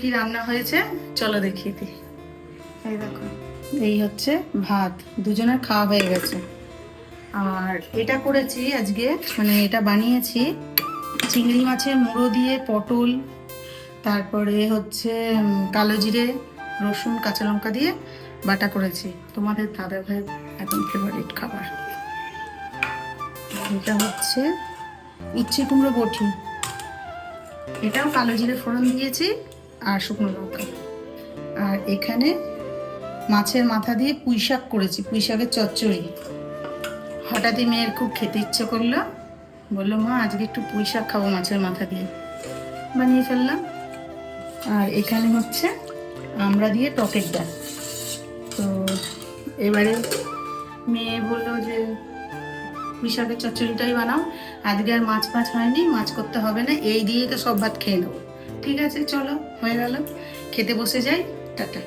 কি রান্না হয়েছে চলো দেখিয়ে দিই। এই দেখো, এই হচ্ছে ভাত, দুজনের খাওয়া হয়ে গেছে। আর এটা করেছি আজকে, মানে এটা বানিয়েছি চিংড়ি মাছের মুড়ো দিয়ে পটল, তারপরে হচ্ছে কালো জিরে, রসুন, কাঁচা লঙ্কা দিয়ে বাটা করেছি। তোমাদের দাদা ভাইয়ের একদম ফেভারিট খাবার। এটা হচ্ছে উচ্ছে কুমড়ো বটি, এটাও কালো জিরে ফোড়ন দিয়েছি আর শুকনো লঙ্কা। আর এখানে মাছের মাথা দিয়ে পুঁই শাক করেছি, পুঁই শাকের চচ্চড়ি। হঠাৎই মেয়ের খুব খেতে ইচ্ছে করলো, বললো মা আজকে একটু পুঁই শাক খাবো মাছের মাথা দিয়ে, বানিয়ে ফেললাম। আর এখানে হচ্ছে আমড়া দিয়ে টকের ডাল। তো এবারে মেয়ে বললো যে পুঁই শাকের চচ্চড়িটাই বানাও, আজকে আর মাছ হয়নি, মাছ করতে হবে না, এই দিয়েই তো সব ভাত খেয়ে নেবো। ঠিক আছে চলো, হয়ে গেল, খেতে বসে যাই, টাটা।